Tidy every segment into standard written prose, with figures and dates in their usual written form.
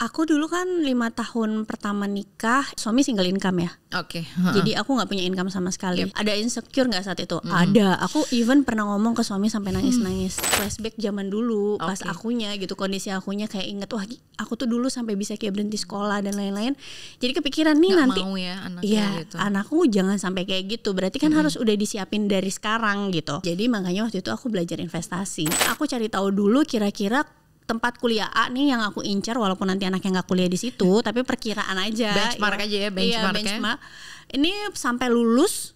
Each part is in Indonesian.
Aku dulu kan 5 tahun pertama nikah, suami single income ya. Oke. Jadi aku gak punya income sama sekali. Ada insecure gak saat itu? Ada. Aku even pernah ngomong ke suami sampai nangis-nangis. Flashback zaman dulu pas akunya gitu, kondisi akunya kayak inget, wah aku tuh dulu sampai bisa kayak berhenti sekolah dan lain-lain. Jadi kepikiran nih Nggak nanti mau ya anaknya gitu. anakku jangan sampai kayak gitu. Berarti kan harus udah disiapin dari sekarang gitu. Jadi makanya waktu itu aku belajar investasi. Aku cari tahu dulu kira-kira tempat kuliah A nih yang aku incar, walaupun nanti anaknya nggak kuliah di situ, tapi perkiraan aja. Benchmark aja ya, benchmark. Ini sampai lulus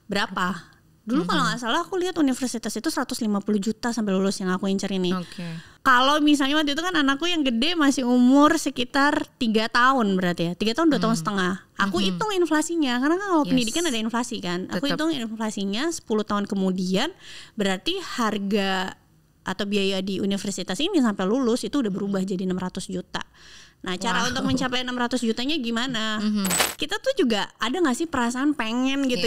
berapa? Dulu kalau nggak salah aku lihat universitas itu 150 juta sampai lulus yang aku incar ini. Kalau misalnya waktu itu kan anakku yang gede masih umur sekitar 3 tahun berarti ya, 3 tahun 2 tahun setengah. Aku hitung inflasinya, karena kan kalau pendidikan ada inflasi kan. Aku hitung inflasinya 10 tahun kemudian, berarti harga atau biaya di universitas ini sampai lulus itu udah berubah jadi 600 juta. Nah, cara untuk mencapai 600 jutanya gimana? Kita tuh juga ada gak sih perasaan pengen gitu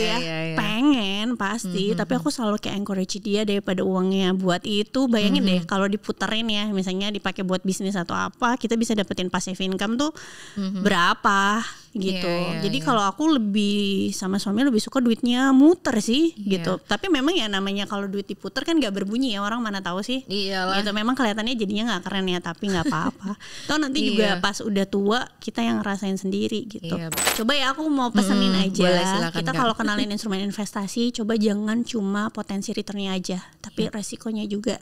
pengen pasti, tapi aku selalu kayak encourage dia daripada uangnya buat itu. Bayangin deh kalau diputerin ya, misalnya dipakai buat bisnis atau apa, kita bisa dapetin passive income tuh berapa gitu. Jadi kalau aku lebih sama suami lebih suka duitnya muter sih gitu. Tapi memang ya namanya kalau duit diputer kan gak berbunyi ya, orang mana tahu sih. Iyalah. Gitu, memang kelihatannya jadinya gak keren ya, tapi gak apa-apa. Toh nanti juga pas udah tua kita yang ngerasain sendiri gitu. Coba ya aku mau pesenin aja. Boleh, silakan, kita kalau kenalin instrumen investasi, coba jangan cuma potensi returnnya aja, tapi resikonya juga.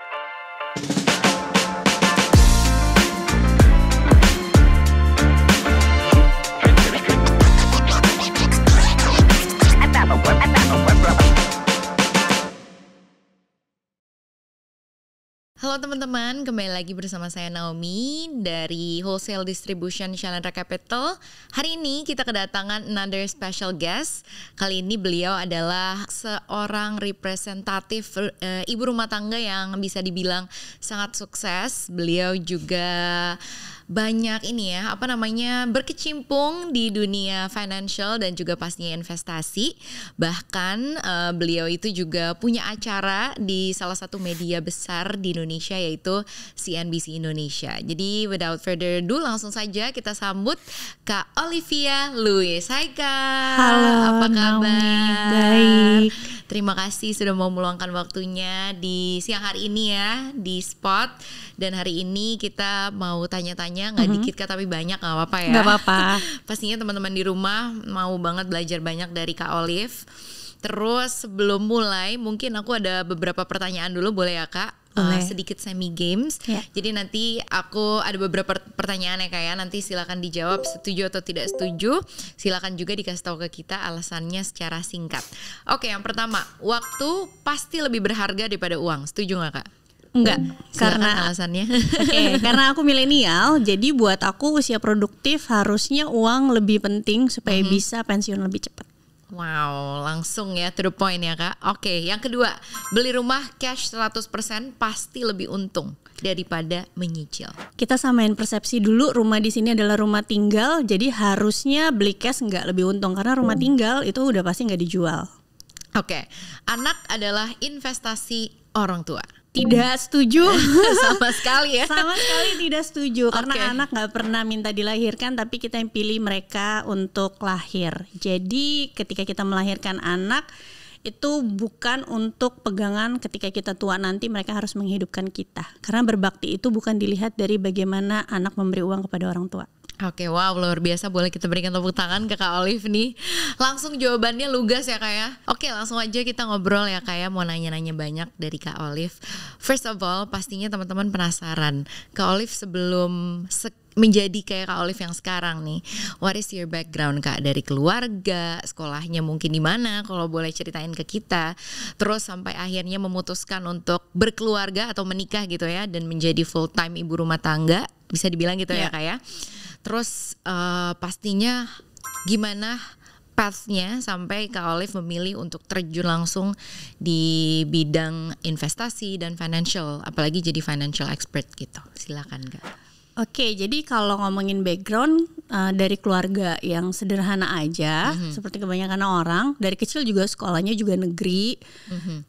Halo teman-teman, kembali lagi bersama saya Naomi dari Wholesale Distribution Shalendra Capital. Hari ini kita kedatangan another special guest. Kali ini beliau adalah seorang representatif ibu rumah tangga yang bisa dibilang sangat sukses. Beliau juga banyak berkecimpung di dunia financial dan juga pastinya investasi. Bahkan beliau itu juga punya acara di salah satu media besar di Indonesia, yaitu CNBC Indonesia. Jadi without further ado, langsung saja kita sambut Kak Olivia Lewis. Hai Kak. Halo, apa kabar? Baik. Terima kasih sudah mau meluangkan waktunya di siang hari ini ya di Spot. Dan hari ini kita mau tanya-tanya, nggak dikit Kak, tapi banyak, nggak apa-apa ya. Nggak apa-apa. Pastinya teman-teman di rumah mau banget belajar banyak dari Kak Olive. Terus sebelum mulai, mungkin aku ada beberapa pertanyaan dulu, boleh ya Kak? Sedikit semi games. Jadi nanti aku ada beberapa pertanyaan ya Kak ya. Nanti silakan dijawab setuju atau tidak setuju. Silakan juga dikasih tahu ke kita alasannya secara singkat. Oke, yang pertama, waktu pasti lebih berharga daripada uang. Setuju nggak Kak? Enggak, karena alasannya. Karena aku milenial, jadi buat aku usia produktif harusnya uang lebih penting supaya bisa pensiun lebih cepat. Wow, langsung ya to the point ya Kak. Oke, yang kedua, beli rumah cash 100% pasti lebih untung daripada menyicil. Kita samain persepsi dulu, rumah di sini adalah rumah tinggal, jadi harusnya beli cash nggak lebih untung karena rumah tinggal itu udah pasti nggak dijual. Oke, anak adalah investasi orang tua. Tidak setuju. Sama sekali ya. Sama sekali tidak setuju. Karena anak gak pernah minta dilahirkan, tapi kita yang pilih mereka untuk lahir. Jadi ketika kita melahirkan anak, itu bukan untuk pegangan ketika kita tua nanti mereka harus menghidupkan kita. Karena berbakti itu bukan dilihat dari bagaimana anak memberi uang kepada orang tua. Oke, wow, luar biasa. Boleh kita berikan tepuk tangan ke Kak Olive nih. Langsung jawabannya lugas ya Kak ya. Oke, langsung aja kita ngobrol ya Kak ya. Mau nanya-nanya banyak dari Kak Olive. First of all, pastinya teman-teman penasaran, Kak Olive sebelum menjadi kayak Kak Olive yang sekarang nih, what is your background Kak? Dari keluarga, sekolahnya mungkin di mana? Kalau boleh ceritain ke kita. Terus sampai akhirnya memutuskan untuk berkeluarga atau menikah gitu ya, dan menjadi full time ibu rumah tangga, bisa dibilang gitu ya Kak ya. Terus pastinya gimana pathnya sampai Kak Olive memilih untuk terjun langsung di bidang investasi dan financial, apalagi jadi financial expert gitu. Silakan Kak. Oke, jadi kalau ngomongin background dari keluarga yang sederhana aja, seperti kebanyakan orang, dari kecil juga sekolahnya juga negeri.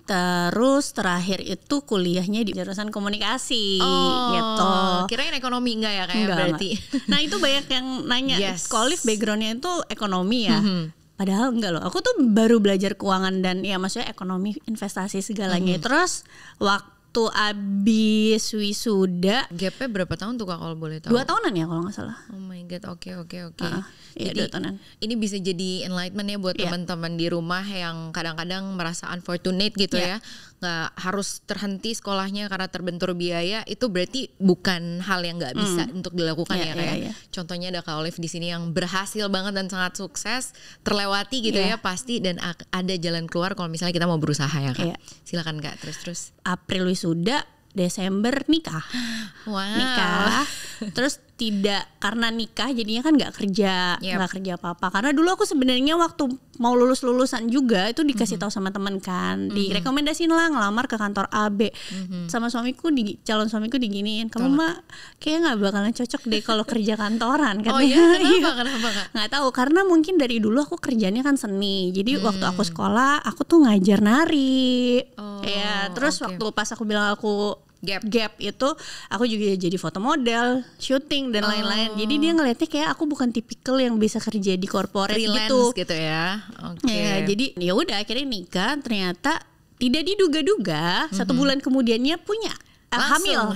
Terus terakhir itu kuliahnya di jurusan komunikasi gitu. Kirain ekonomi enggak ya kayak Enggak, berarti. Nah, itu banyak yang nanya, Kak Olive backgroundnya itu ekonomi ya? Padahal enggak loh, aku tuh baru belajar keuangan dan ya maksudnya ekonomi, investasi segalanya. Terus waktu abis wisuda, Gapnya berapa tahun tuh Kak kalau boleh tahu? 2 tahunan ya kalau nggak salah. Oh my god, oke. Iya, 2 tahunan. Ini bisa jadi enlightenment ya buat teman-teman di rumah yang kadang-kadang merasa unfortunate gitu ya, nggak harus terhenti sekolahnya karena terbentur biaya. Itu berarti bukan hal yang nggak bisa untuk dilakukan ya kayak. Contohnya ada Kak Olive di sini yang berhasil banget dan sangat sukses, terlewati gitu ya pasti, dan ada jalan keluar kalau misalnya kita mau berusaha ya Kak. Silakan Kak, terus. April wisuda, Desember nikah. Nikah. Terus tidak, karena nikah jadinya kan nggak kerja apa-apa. Karena dulu aku sebenarnya waktu mau lulusan juga itu dikasih tahu sama teman kan, direkomendasiin lah ngelamar ke kantor AB. Sama suamiku, calon suamiku diginiin, kamu mah kayak nggak bakalan cocok deh kalau kerja kantoran. Oh iya, kenapa Kak? Nggak tahu, karena mungkin dari dulu aku kerjanya kan seni. Jadi waktu aku sekolah aku tuh ngajar nari. Terus waktu pas aku bilang aku gap itu, aku juga jadi foto model, syuting dan lain-lain. Jadi dia ngeliatnya kayak aku bukan tipikal yang bisa kerja di corporate freelance gitu ya. Jadi ya udah akhirnya nikah. Ternyata tidak diduga-duga 1 bulan kemudiannya punya hamil.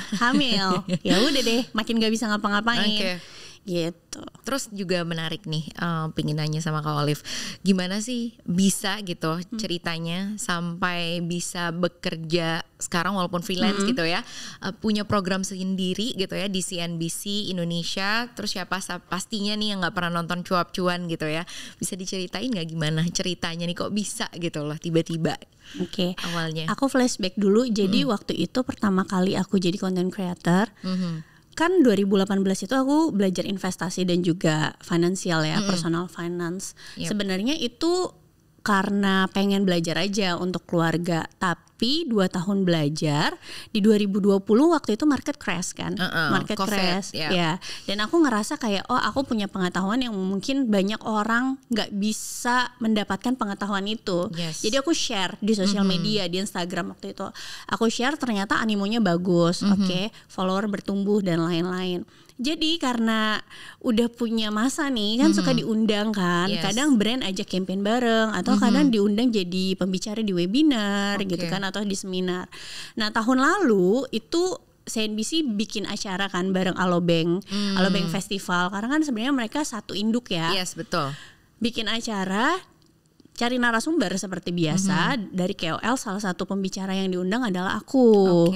Ya udah deh, makin gak bisa ngapa-ngapain. Gitu. Terus juga menarik nih, pengen nanya sama Kak Olive, gimana sih bisa gitu ceritanya sampai bisa bekerja sekarang walaupun freelance gitu ya, punya program sendiri gitu ya di CNBC Indonesia. Terus siapa pastinya nih yang nggak pernah nonton cuap-cuan gitu ya, bisa diceritain nggak gimana ceritanya nih kok bisa gitu loh tiba-tiba? Awalnya aku flashback dulu. Jadi waktu itu pertama kali aku jadi content creator, kan 2018 itu aku belajar investasi dan juga finansial ya, personal finance. Sebenarnya itu karena pengen belajar aja untuk keluarga. Tapi 2 tahun belajar, di 2020 waktu itu market crash kan, market COVID, crash ya. Dan aku ngerasa kayak aku punya pengetahuan yang mungkin banyak orang nggak bisa mendapatkan pengetahuan itu. Jadi aku share di sosial media, di Instagram waktu itu. Aku share, ternyata animonya bagus, follower bertumbuh dan lain-lain. Jadi karena udah punya masa nih kan, suka diundang kan, kadang brand ajak campaign bareng, atau kadang diundang jadi pembicara di webinar gitu kan, atau di seminar. Nah tahun lalu itu CNBC bikin acara kan bareng Alobank, Alobank Festival, karena kan sebenarnya mereka satu induk ya. Betul. Bikin acara, cari narasumber seperti biasa dari KOL. Salah satu pembicara yang diundang adalah aku.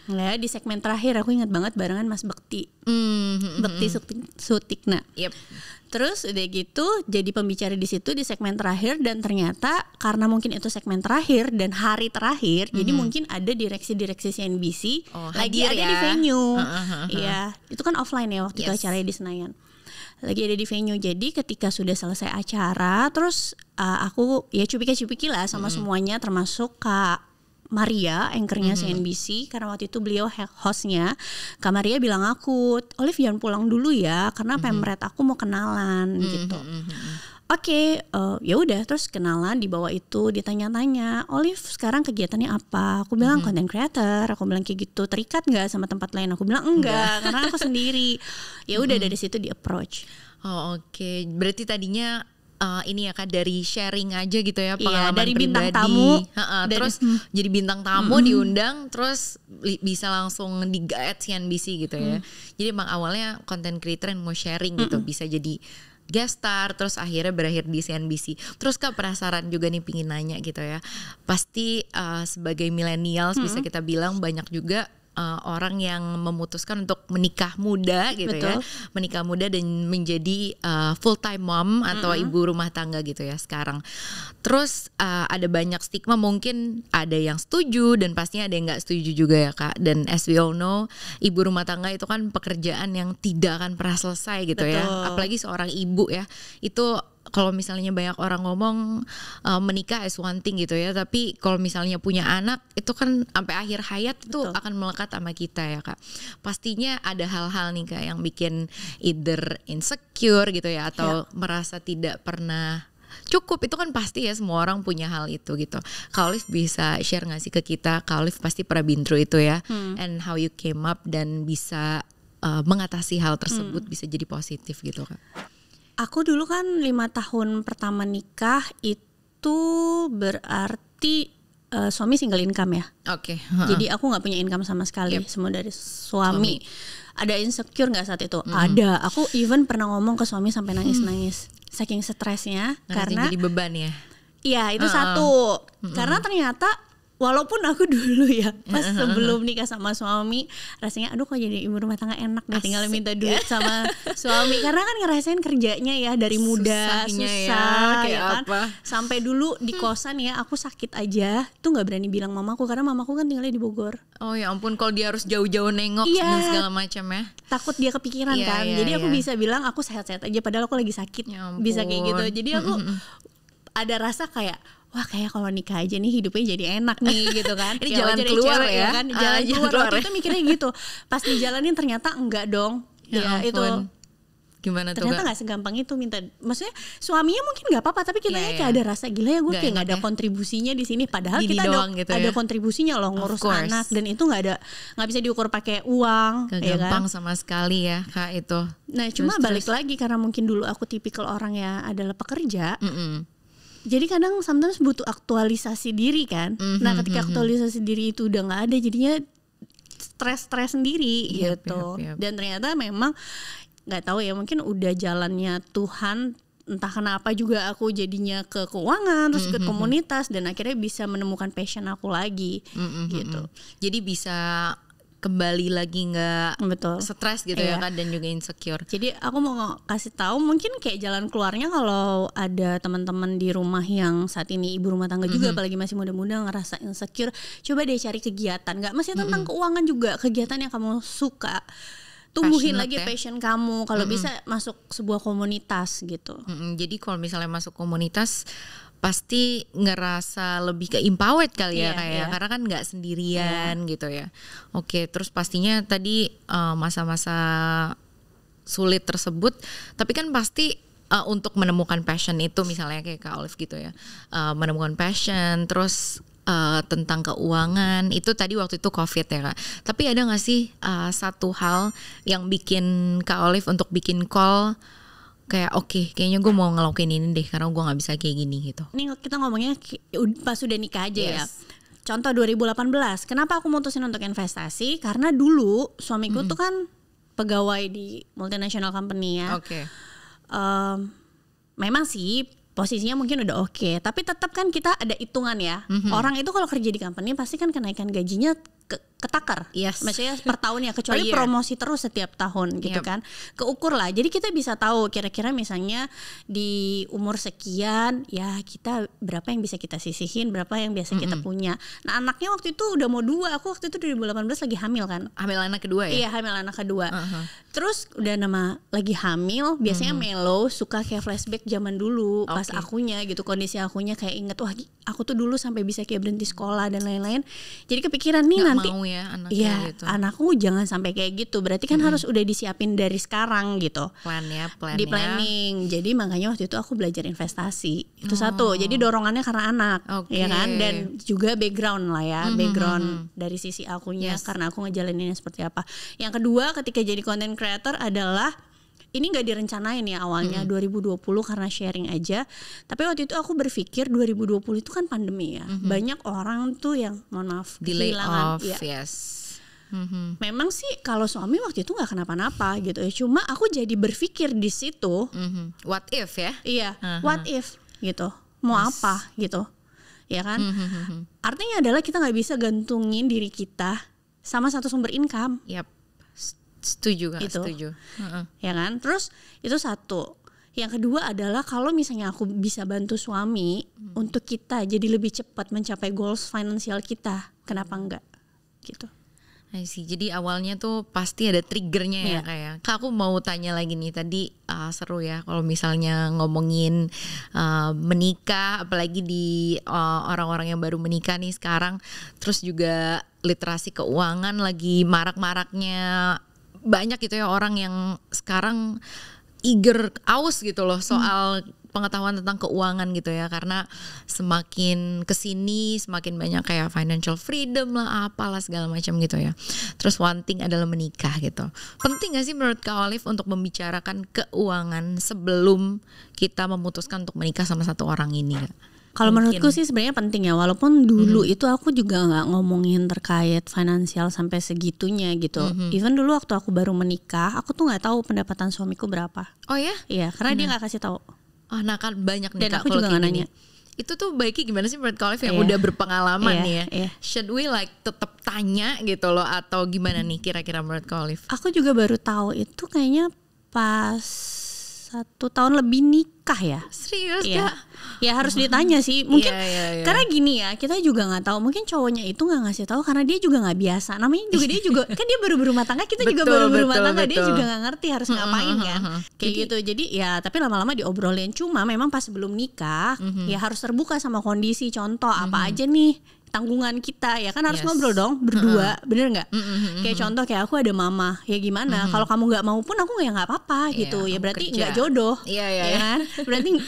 Ya, di segmen terakhir aku ingat banget barengan Mas Bekti, Bekti Sutikna. Terus udah gitu jadi pembicara di situ di segmen terakhir, dan ternyata karena mungkin itu segmen terakhir dan hari terakhir, jadi mungkin ada direksi-direksi CNBC lagi ada di venue. Iya, itu kan offline ya waktu itu acaranya di Senayan. Lagi ada di venue. Jadi ketika sudah selesai acara, terus aku ya cupiki-cupiki lah sama semuanya, termasuk Kak Maria, anchornya CNBC, karena waktu itu beliau hostnya. Kak Maria bilang aku, Olive jangan pulang dulu ya, karena pemret aku mau kenalan gitu. Ya udah, terus kenalan, di bawah itu ditanya-tanya, Olive sekarang kegiatannya apa? Aku bilang content creator. Aku bilang kayak gitu, terikat nggak sama tempat lain? Aku bilang enggak, karena aku sendiri. Ya udah, dari situ di approach. Berarti tadinya ini ya Kak, dari sharing aja gitu ya, pengalaman dari pribadi. Bintang tamu, terus jadi bintang tamu diundang, terus bisa langsung di-guide CNBC gitu ya. Jadi emang awalnya content creator yang mau sharing gitu, bisa jadi guest star, terus akhirnya berakhir di CNBC. Terus Kak, penasaran juga nih, pingin nanya gitu ya. Pasti sebagai millennials bisa kita bilang banyak juga orang yang memutuskan untuk menikah muda gitu. Betul. Ya, menikah muda dan menjadi full time mom atau ibu rumah tangga gitu ya sekarang. Terus ada banyak stigma, mungkin ada yang setuju dan pastinya ada yang nggak setuju juga ya Kak. Dan as we all know, ibu rumah tangga itu kan pekerjaan yang tidak akan pernah selesai gitu. Betul. Ya. Apalagi seorang ibu ya, itu kalau misalnya banyak orang ngomong menikah is one thing gitu ya, tapi kalau misalnya punya anak itu kan sampai akhir hayat itu akan melekat sama kita ya Kak. Pastinya ada hal-hal nih Kak yang bikin either insecure gitu ya, atau merasa tidak pernah cukup. Itu kan pasti ya, semua orang punya hal itu gitu. Kak Olive bisa share gak sih ke kita? Kak Olive pasti pernah been through itu ya, and how you came up dan bisa mengatasi hal tersebut bisa jadi positif gitu Kak. Aku dulu kan 5 tahun pertama nikah itu berarti suami single income ya. Oke. Jadi aku nggak punya income sama sekali, semua dari suami. Ada insecure nggak saat itu? Ada. Aku even pernah ngomong ke suami sampai nangis-nangis, saking stresnya. Karena jadi beban ya. Iya itu satu. Karena ternyata walaupun aku dulu ya pas sebelum nikah sama suami rasanya aduh kok jadi ibu rumah tangga enak deh, tinggal minta duit sama suami, karena kan ngerasain kerjanya ya dari muda susah ya kan apa? Sampai dulu di kosan ya aku sakit aja tuh nggak berani bilang mamaku karena mamaku kan tinggalnya di Bogor. Oh ya ampun, kalau dia harus jauh-jauh nengok dan segala macam ya, takut dia kepikiran kan. Jadi aku bisa bilang aku sehat-sehat aja padahal aku lagi sakit, bisa kayak gitu. Jadi aku ada rasa kayak wah kayak kalau nikah aja nih hidupnya jadi enak nih gitu kan. Ini jalan keluar cewek, ya kan, jalan keluar. Waktu itu mikirnya gitu, pas dijalanin ternyata enggak dong. Ya itu gimana tuh? Ternyata nggak segampang itu minta. Maksudnya suaminya mungkin nggak apa-apa, tapi kitanya kayak ada rasa gila ya gue kayak nggak ada kontribusinya di sini. Padahal gini kita gitu ada kontribusinya loh ngurus anak, dan itu nggak bisa diukur pakai uang. Gak gampang kan? Sama sekali ya Kak itu. Nah cuma balik lagi karena mungkin dulu aku tipikal orang yang adalah pekerja. Jadi kadang sometimes butuh aktualisasi diri kan. Nah ketika aktualisasi diri itu udah gak ada, jadinya stres sendiri gitu. Dan ternyata memang gak tahu ya, mungkin udah jalannya Tuhan, entah kenapa juga aku jadinya ke keuangan, terus ke komunitas, dan akhirnya bisa menemukan passion aku lagi gitu. Jadi bisa kembali lagi nggak stres gitu ya kan, dan juga insecure. Jadi aku mau kasih tahu mungkin kayak jalan keluarnya kalau ada teman-teman di rumah yang saat ini ibu rumah tangga juga, apalagi masih muda-muda ngerasa insecure, coba deh cari kegiatan, nggak mesti tentang keuangan juga, kegiatan yang kamu suka. Tumbuhin lagi passion kamu. Kalau bisa masuk sebuah komunitas gitu. Jadi kalau misalnya masuk komunitas pasti ngerasa lebih ke empowered kali ya kayak karena kan nggak sendirian gitu ya. Oke, terus pastinya tadi masa-masa sulit tersebut, tapi kan pasti untuk menemukan passion itu misalnya kayak Kak Olive gitu ya, menemukan passion, terus tentang keuangan itu tadi waktu itu COVID ya Kak. Tapi ada nggak sih satu hal yang bikin Kak Olive untuk bikin call kayak oke, kayaknya gue mau ngelakuin ini deh karena gue nggak bisa kayak gini gitu. Ini kita ngomongnya pas udah nikah aja ya. Contoh 2018, kenapa aku mutusin untuk investasi? Karena dulu suamiku tuh kan pegawai di multinational company ya. Memang sih posisinya mungkin udah oke, tapi tetap kan kita ada hitungan ya. Orang itu kalau kerja di company pasti kan kenaikan gajinya ketakar, maksudnya per tahun ya, kecuali promosi terus setiap tahun gitu kan, keukur lah. Jadi kita bisa tahu kira-kira misalnya di umur sekian ya kita berapa yang bisa kita sisihin, berapa yang biasa kita punya. Nah anaknya waktu itu udah mau 2, aku waktu itu 2018 lagi hamil kan. Hamil anak kedua ya? Iya hamil anak kedua. Terus udah lagi hamil, biasanya Melo suka kayak flashback zaman dulu pas akunya gitu, kondisi akunya kayak inget wah aku tuh dulu sampai bisa kayak berhenti sekolah dan lain-lain. Jadi kepikiran nih nanti mau ya anaknya gitu. Anakku jangan sampai kayak gitu. Berarti kan harus udah disiapin dari sekarang gitu. Plan di planning. Jadi makanya waktu itu aku belajar investasi. Itu satu. Jadi dorongannya karena anak, ya kan? Dan juga background lah ya, background dari sisi akunya karena aku ngejalaninnya seperti apa. Yang kedua, ketika jadi content creator adalah ini gak direncanain ya awalnya 2020 karena sharing aja. Tapi waktu itu aku berpikir 2020 itu kan pandemi ya. Banyak orang tuh yang mohon maaf delay off, Memang sih kalau suami waktu itu gak kenapa-napa gitu ya. Cuma aku jadi berpikir di situ, what if ya? Iya, what if gitu. Mau apa gitu. Ya kan? Artinya adalah kita gak bisa gantungin diri kita sama satu sumber income. Setuju Kak, itu. Setuju. Ya kan? Terus itu satu. Yang kedua adalah kalau misalnya aku bisa bantu suami untuk kita jadi lebih cepat mencapai goals finansial kita, kenapa enggak? Gitu. I see. Jadi awalnya tuh pasti ada triggernya ya kayak. Kak, aku mau tanya lagi nih tadi, seru ya kalau misalnya ngomongin menikah, apalagi di orang-orang yang baru menikah nih sekarang, terus juga literasi keuangan lagi marak-maraknya, banyak gitu ya orang yang sekarang eager, aus gitu loh soal pengetahuan tentang keuangan gitu ya, karena semakin kesini semakin banyak kayak financial freedom lah, apalah segala macam gitu ya. Terus one thing adalah menikah gitu. Penting gak sih menurut Kak Olive untuk membicarakan keuangan sebelum kita memutuskan untuk menikah sama satu orang ini? Kalau menurutku sih sebenarnya penting ya, walaupun dulu itu aku juga nggak ngomongin terkait finansial sampai segitunya gitu. Even dulu waktu aku baru menikah, aku tuh nggak tahu pendapatan suamiku berapa. Oh ya? Iya, karena dia nggak kasih tahu. Oh, nah kan banyak nih dan Kak, aku juga nggak nanya. Itu tuh baiknya gimana sih menurut Kak Olive yang udah berpengalaman nih ya? Should we like tetap tanya gitu loh atau gimana nih kira-kira menurut Kak Olive? Aku juga baru tahu itu kayaknya pas 1 tahun lebih nikah ya. Serius Kak? Ya harus ditanya sih. Mungkin karena gini ya, kita juga nggak tahu. Mungkin cowoknya itu nggak ngasih tahu karena dia juga nggak biasa. Namanya juga dia juga kan dia baru berumah tangga, kita juga baru berumah tangga. Dia juga nggak ngerti harus ngapain kan. Kayak gitu. Jadi ya tapi lama-lama diobrolin. Cuma memang pas sebelum nikah ya harus terbuka sama kondisi. Contoh apa aja nih tanggungan kita ya kan, harus ngobrol dong berdua, bener nggak? Kayak contoh kayak aku ada mama, ya gimana? Kalau kamu nggak mau pun aku ya nggak apa-apa gitu. Ya berarti nggak jodoh, ya kan?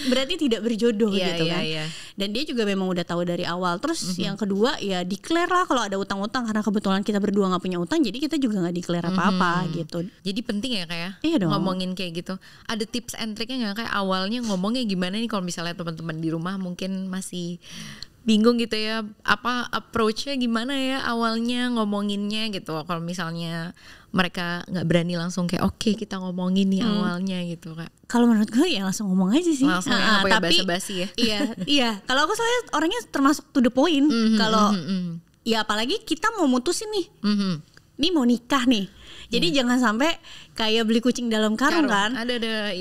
Berarti tidak berjodoh gitu kan? Dan dia juga memang udah tahu dari awal. Terus yang kedua ya declare lah kalau ada utang-utang, karena kebetulan kita berdua nggak punya utang, jadi kita juga nggak declare apa-apa gitu. Jadi penting ya kayak ngomongin kayak gitu. Ada tips and triknya nggak kayak awalnya ngomongnya gimana nih kalau misalnya teman-teman di rumah mungkin masih bingung gitu ya, apa approach-nya gimana ya awalnya ngomonginnya gitu. Kalau misalnya mereka nggak berani langsung kayak oke, kita ngomongin nih awalnya gitu Kak. Kalau menurut gue ya langsung ngomong aja sih. Langsung ya, tapi basa-basi ya. Iya. Kalau aku soalnya orangnya termasuk to the point. Kalau ya apalagi kita mau mutusin nih, nih mau nikah nih. Jadi jangan sampai kayak beli kucing dalam karung kan.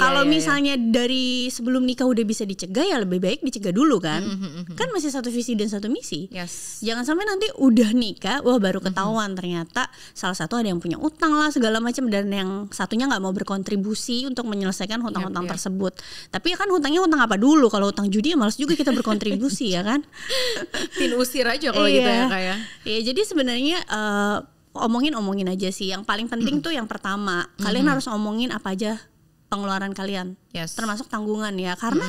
Kalau misalnya dari sebelum nikah udah bisa dicegah, ya lebih baik dicegah dulu kan. Kan masih satu visi dan satu misi. Jangan sampai nanti udah nikah, wah baru ketahuan ternyata salah satu ada yang punya utang lah segala macam, dan yang satunya nggak mau berkontribusi untuk menyelesaikan hutang-hutang tersebut. Tapi ya kan hutangnya hutang apa dulu? Kalau hutang judi ya malas juga kita berkontribusi ya kan. Tin usir aja kalau gitu ya kayak. Iya, jadi sebenarnya omongin aja sih. Yang paling penting tuh yang pertama, kalian harus omongin apa aja pengeluaran kalian, termasuk tanggungan ya. Karena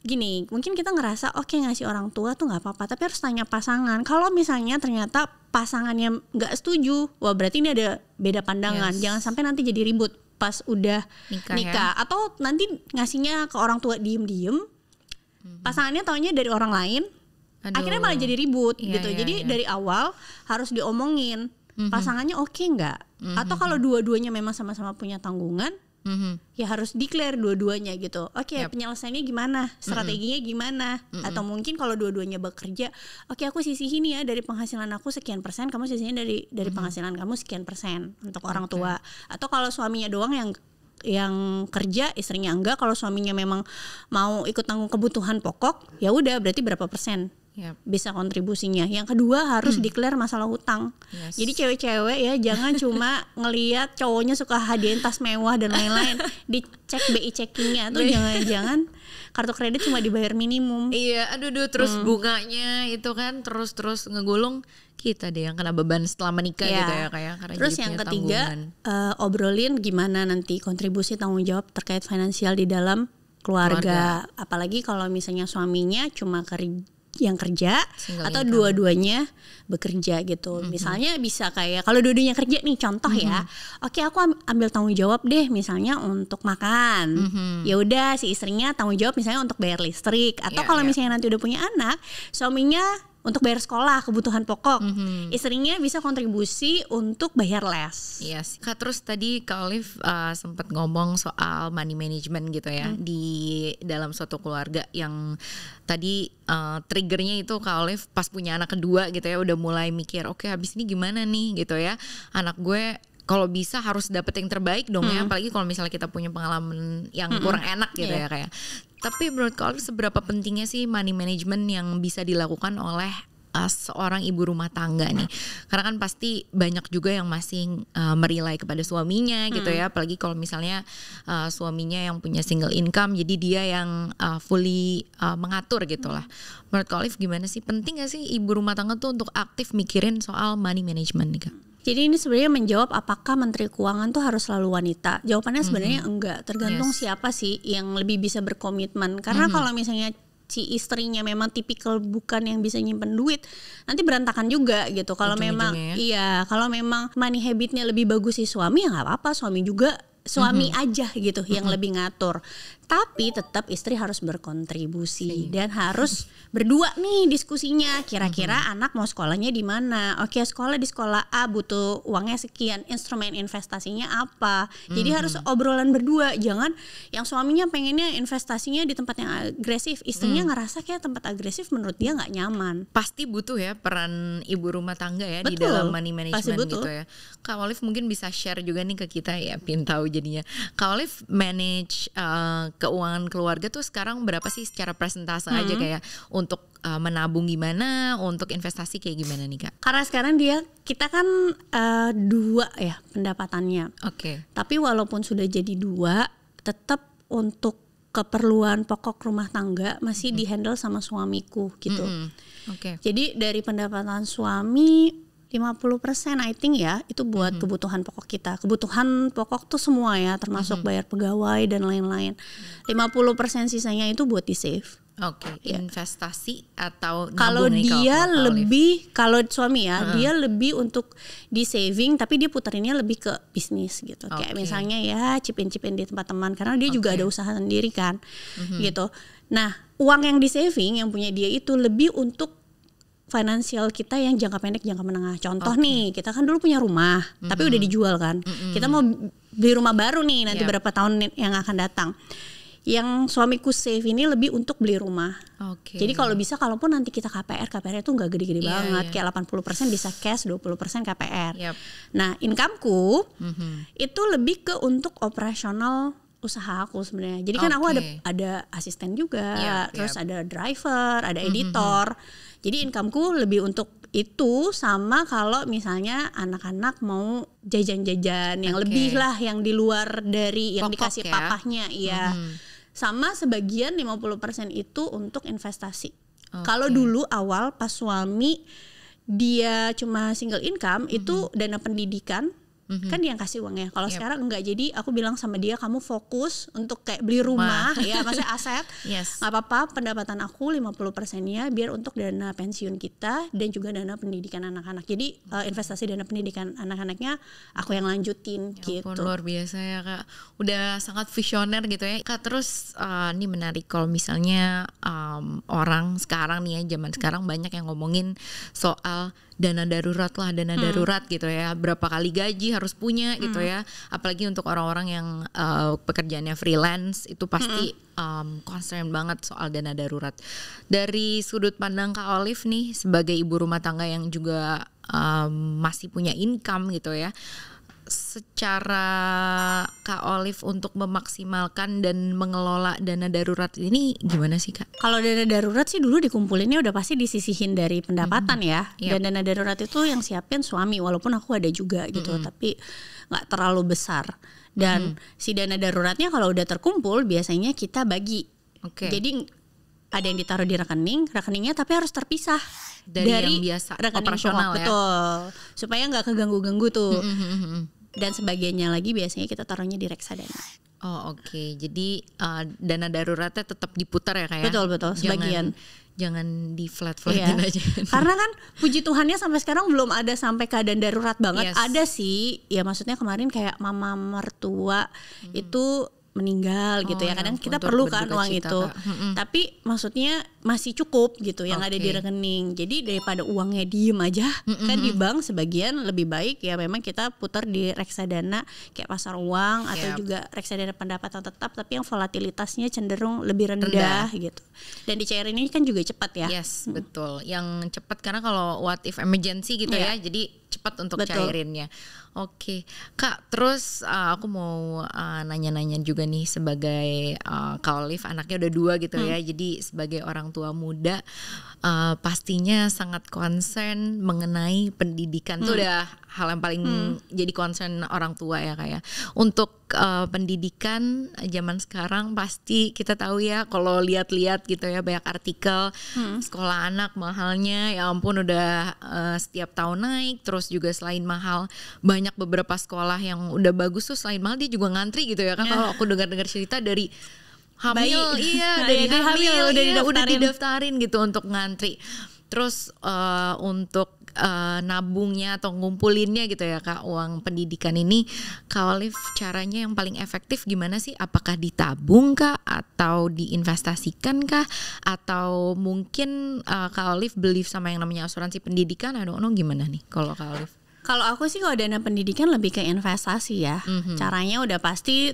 gini, mungkin kita ngerasa oke, ngasih orang tua tuh nggak apa-apa, tapi harus tanya pasangan. Kalau misalnya ternyata pasangannya nggak setuju, wah berarti ini ada beda pandangan. Jangan sampai nanti jadi ribut pas udah nikah. Atau nanti ngasihnya ke orang tua diem-diem, pasangannya taunya dari orang lain. Akhirnya malah jadi ribut gitu. Jadi dari awal harus diomongin pasangannya oke nggak, atau kalau dua-duanya memang sama-sama punya tanggungan, ya harus declare dua-duanya gitu. Oke, penyelesaiannya gimana, strateginya gimana, atau mungkin kalau dua-duanya bekerja, oke aku sisihin ya dari penghasilan aku sekian persen, kamu sisihin dari penghasilan kamu sekian persen untuk orang tua. Atau kalau suaminya doang yang kerja, istrinya enggak, kalau suaminya memang mau ikut tanggung kebutuhan pokok, ya udah berarti berapa persen bisa kontribusinya. Yang kedua harus declare masalah hutang. Jadi cewek-cewek ya jangan cuma ngelihat cowoknya suka hadiahin tas mewah dan lain-lain, dicek BI checkingnya tuh jangan-jangan kartu kredit cuma dibayar minimum. Iya, terus bunganya itu kan terus ngegulung, kita deh yang kena beban setelah menikah gitu ya kayak. Terus yang ketiga obrolin gimana nanti kontribusi tanggung jawab terkait finansial di dalam keluarga. Apalagi kalau misalnya suaminya cuma yang kerja single atau income. Dua-duanya bekerja gitu. Misalnya bisa kayak kalau dua-duanya kerja nih contoh ya. Oke, aku ambil tanggung jawab deh misalnya untuk makan. Ya udah si istrinya tanggung jawab misalnya untuk bayar listrik, atau kalau misalnya nanti udah punya anak, suaminya untuk bayar sekolah kebutuhan pokok, istrinya bisa kontribusi untuk bayar les. Kak, terus tadi Kak Olive sempat ngomong soal money management gitu ya di dalam suatu keluarga, yang tadi triggernya itu Kak Olive pas punya anak kedua gitu ya, udah mulai mikir oke, habis ini gimana nih gitu ya, anak gue kalau bisa harus dapet yang terbaik dong ya, apalagi kalau misalnya kita punya pengalaman yang kurang enak gitu ya kayak. Tapi menurut Kak Olive seberapa pentingnya sih money management yang bisa dilakukan oleh seorang ibu rumah tangga nih, karena kan pasti banyak juga yang masih merely kepada suaminya gitu ya, apalagi kalau misalnya suaminya yang punya single income, jadi dia yang fully mengatur gitulah. Menurut Kak Olive gimana sih, penting gak sih ibu rumah tangga tuh untuk aktif mikirin soal money management nih Kak? Jadi ini sebenarnya menjawab apakah Menteri Keuangan tuh harus selalu wanita? Jawabannya sebenarnya enggak, tergantung siapa sih yang lebih bisa berkomitmen. Karena kalau misalnya si istrinya memang tipikal bukan yang bisa nyimpen duit, nanti berantakan juga gitu. Kalau memang kalau memang money habitnya lebih bagus si suami, ya nggak apa-apa, suami aja gitu yang lebih ngatur. Tapi tetap istri harus berkontribusi dan harus berdua nih diskusinya. Kira-kira anak mau sekolahnya di mana? Oke, sekolah di sekolah A butuh uangnya sekian, instrumen investasinya apa? Jadi harus obrolan berdua. Jangan yang suaminya pengennya investasinya di tempat yang agresif, istrinya ngerasa kayak tempat agresif menurut dia nggak nyaman. Pasti butuh ya peran ibu rumah tangga ya. Betul, di dalam money management gitu ya. Kak Olive mungkin bisa share juga nih ke kita ya, pin tahu jadinya. Kak Olive manage keuangan keluarga tuh sekarang berapa sih secara persentase aja, kayak untuk menabung gimana, untuk investasi kayak gimana nih Kak? Karena sekarang kita kan 2 ya pendapatannya. Oke. Tapi walaupun sudah jadi 2, tetap untuk keperluan pokok rumah tangga masih dihandle sama suamiku gitu. Oke. Jadi dari pendapatan suami 50% I think ya itu buat kebutuhan pokok kita. Kebutuhan pokok tuh semua ya, termasuk bayar pegawai dan lain-lain. 50% sisanya itu buat di save. Oke, investasi atau kalau dia lebih, kalau suami ya dia lebih untuk di saving, tapi dia putarinnya lebih ke bisnis gitu. Kayak misalnya ya cipin di tempat teman, karena dia juga ada usaha sendiri kan, gitu. Nah, uang yang di saving yang punya dia itu lebih untuk finansial kita yang jangka pendek, jangka menengah. Contoh nih, kita kan dulu punya rumah, tapi udah dijual kan. Kita mau beli rumah baru nih nanti berapa tahun yang akan datang. Yang suamiku save ini lebih untuk beli rumah. Jadi kalau bisa, kalaupun nanti kita KPR itu nggak gede-gede banget. Kayak 80% bisa cash, 20% KPR. Nah, incomeku itu lebih ke untuk operasional usaha aku sebenarnya. Jadi kan aku ada asisten juga, terus ada driver, ada editor. Jadi incomeku lebih untuk itu, sama kalau misalnya anak-anak mau jajan-jajan yang lebih lah, yang di luar dari yang pokok dikasih papahnya, sama sebagian 50% itu untuk investasi. Kalau dulu awal pas suami dia cuma single income, itu dana pendidikan kan dia yang kasih uangnya. Kalau sekarang enggak, jadi aku bilang sama dia, kamu fokus untuk kayak beli rumah ya, maksudnya aset. Gak apa-apa, pendapatan aku 50%-nya biar untuk dana pensiun kita dan juga dana pendidikan anak-anak. Jadi investasi dana pendidikan anak-anaknya aku yang lanjutin gitu. Luar biasa ya Kak, udah sangat visioner gitu ya Kak. Terus ini menarik kalau misalnya orang sekarang nih ya, zaman sekarang banyak yang ngomongin soal dana darurat lah, dana darurat gitu ya, berapa kali gaji harus punya gitu ya, apalagi untuk orang-orang yang pekerjaannya freelance itu pasti concern banget soal dana darurat. Dari sudut pandang Kak Olive nih sebagai ibu rumah tangga yang juga masih punya income gitu ya, secara Kak Olive untuk memaksimalkan dan mengelola dana darurat ini gimana sih Kak? Kalau dana darurat sih dulu dikumpulinnya udah pasti disisihin dari pendapatan ya. Dan dana darurat itu yang siapin suami, walaupun aku ada juga gitu, tapi nggak terlalu besar. Dan si dana daruratnya kalau udah terkumpul biasanya kita bagi. Jadi ada yang ditaruh di rekeningnya tapi harus terpisah dari yang biasa rekening operasional ya. Betul. Supaya nggak keganggu-ganggu tuh. Dan sebagiannya lagi biasanya kita taruhnya di reksadana. Jadi dana daruratnya tetap diputar ya kayak. Betul, sebagian. Jangan di flat-flatin aja. Karena kan puji Tuhannya sampai sekarang belum ada sampai keadaan darurat banget. Ada sih, ya maksudnya kemarin kayak mama mertua itu meninggal gitu ya, kadang kita perlu kan uang itu, tapi maksudnya masih cukup gitu yang ada di rekening. Jadi daripada uangnya diem aja kan di bank, sebagian lebih baik ya memang kita putar di reksadana kayak pasar uang atau juga reksadana pendapatan tetap tapi yang volatilitasnya cenderung lebih rendah gitu. Dan di cair ini kan juga cepat ya. Betul, yang cepat karena kalau what if emergency gitu ya, jadi cepat untuk cairinnya. Kak, terus aku mau nanya-nanya juga nih sebagai Kak Olive, anaknya udah 2 gitu ya. Jadi sebagai orang tua muda, pastinya sangat concern mengenai pendidikan. Itu udah hal yang paling jadi concern orang tua ya kayak. Untuk pendidikan zaman sekarang pasti kita tahu ya, kalau lihat-lihat gitu ya banyak artikel sekolah anak mahalnya ya ampun udah setiap tahun naik. Terus juga selain mahal banyak beberapa sekolah yang udah bagus tuh selain mahal dia juga ngantri gitu ya kan. Kalau aku dengar-dengar cerita dari hamil, dari hamil udah didaftarin gitu untuk ngantri. Terus untuk nabungnya atau ngumpulinnya gitu ya Kak, uang pendidikan ini Kak Olive caranya yang paling efektif gimana sih? Apakah ditabung kah atau diinvestasikan kah? Atau mungkin Kak Olive believe sama yang namanya asuransi pendidikan? I don't know gimana nih kalau Kak Olive? Kalau aku sih kalau dana pendidikan lebih ke investasi ya. Caranya udah pasti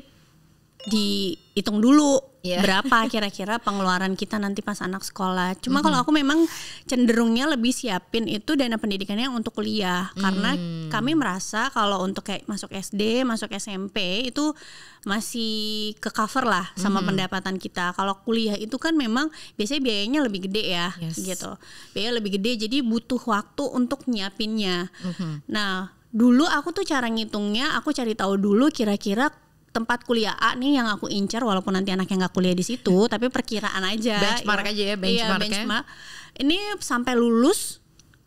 dihitung dulu berapa kira-kira pengeluaran kita nanti pas anak sekolah. Cuma kalau aku memang cenderungnya lebih siapin itu dana pendidikannya untuk kuliah. Karena kami merasa kalau untuk kayak masuk SD, masuk SMP itu masih ke cover lah sama pendapatan kita. Kalau kuliah itu kan memang biasanya biayanya lebih gede ya gitu. Biaya lebih gede jadi butuh waktu untuk nyiapinnya. Nah dulu aku tuh cara ngitungnya aku cari tahu dulu kira-kira tempat kuliah A nih yang aku incar walaupun nanti anaknya nggak kuliah di situ tapi perkiraan aja benchmark aja ya benchmark. Ini sampai lulus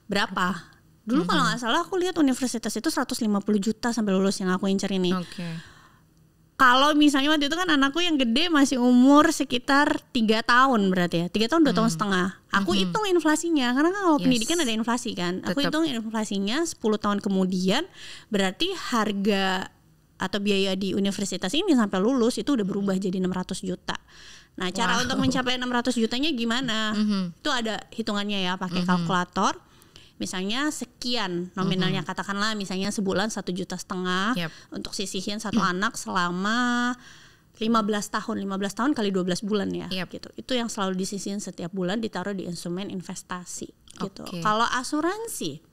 berapa dulu kalau nggak salah aku lihat universitas itu 150 juta sampai lulus yang aku incar ini. Kalau misalnya waktu itu kan anakku yang gede masih umur sekitar 3 tahun berarti ya 3 tahun 2 tahun setengah aku hitung inflasinya karena kan kalau pendidikan ada inflasi kan aku hitung inflasinya 10 tahun kemudian berarti harga atau biaya di universitas ini sampai lulus itu udah berubah jadi 600 juta. Nah, cara untuk mencapai 600 jutanya gimana? Itu ada hitungannya ya, pakai kalkulator. Misalnya sekian nominalnya katakanlah misalnya sebulan 1,5 juta untuk sisihin satu anak selama 15 tahun kali 12 bulan ya gitu. Itu yang selalu disisihin setiap bulan ditaruh di instrumen investasi gitu. Kalau asuransi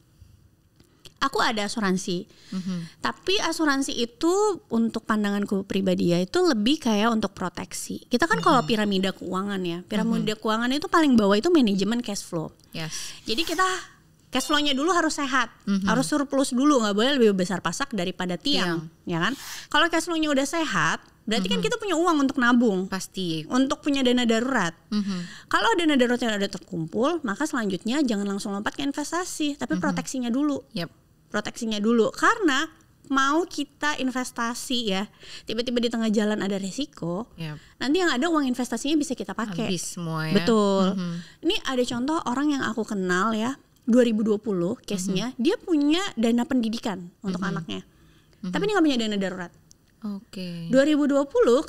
aku ada asuransi, tapi asuransi itu untuk pandanganku pribadi ya itu lebih kayak untuk proteksi. Kita kan kalau piramida keuangan ya, piramida keuangan itu paling bawah itu manajemen cash flow. Jadi kita cash flow-nya dulu harus sehat, harus surplus dulu, nggak boleh lebih besar pasak daripada tiang, ya kan? Kalau cash flow-nya udah sehat, berarti kan kita punya uang untuk nabung, pasti, untuk punya dana darurat. Kalau dana daruratnya udah terkumpul, maka selanjutnya jangan langsung lompat ke investasi, tapi proteksinya dulu. Proteksinya dulu karena mau kita investasi ya tiba-tiba di tengah jalan ada resiko nanti yang ada uang investasinya bisa kita pakai habis semua ya. Betul. Ini ada contoh orang yang aku kenal ya 2020 case-nya dia punya dana pendidikan untuk anaknya tapi dia gak punya dana darurat. 2020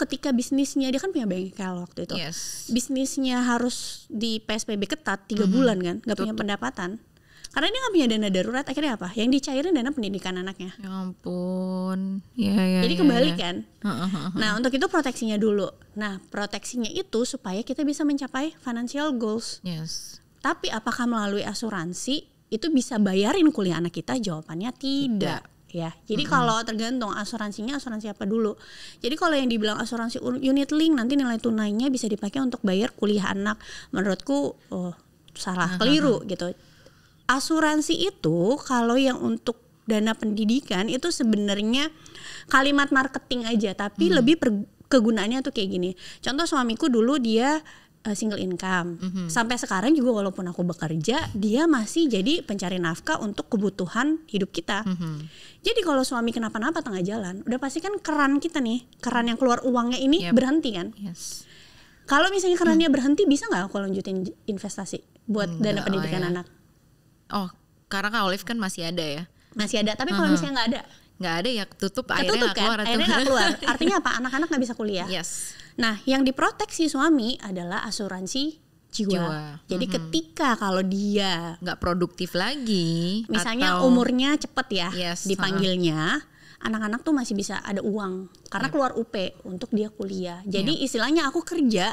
ketika bisnisnya dia kan punya bengkel waktu itu bisnisnya harus di PSBB ketat 3 bulan kan gak punya pendapatan. Karena dia gak punya dana darurat, akhirnya apa? Yang dicairin dana pendidikan anaknya. Ya ampun. Jadi kebalik kan. Nah untuk itu proteksinya dulu. Nah proteksinya itu supaya kita bisa mencapai financial goals. Tapi apakah melalui asuransi itu bisa bayarin kuliah anak kita? Jawabannya tidak. Ya, jadi kalau tergantung asuransinya asuransi apa dulu. Jadi kalau yang dibilang asuransi unit link nanti nilai tunainya bisa dipakai untuk bayar kuliah anak. Menurutku salah, keliru gitu. Asuransi itu kalau yang untuk dana pendidikan itu sebenarnya kalimat marketing aja tapi lebih kegunaannya tuh kayak gini. Contoh suamiku dulu dia single income. Sampai sekarang juga walaupun aku bekerja dia masih jadi pencari nafkah untuk kebutuhan hidup kita. Jadi kalau suami kenapa-napa tengah jalan udah pasti kan keran kita nih, keran yang keluar uangnya ini berhenti kan. Kalau misalnya kerannya berhenti bisa gak aku lanjutin investasi buat dana pendidikan anak? Karena Kak Olive kan masih ada ya. Masih ada, tapi kalau misalnya nggak ada ya tutup akhirnya nggak keluar. Artinya apa? Anak-anak nggak bisa kuliah. Nah, yang diproteksi suami adalah asuransi jiwa. Jadi ketika kalau dia nggak produktif lagi, misalnya umurnya cepet ya dipanggilnya, anak-anak tuh masih bisa ada uang karena keluar UP untuk dia kuliah. Jadi istilahnya aku kerja.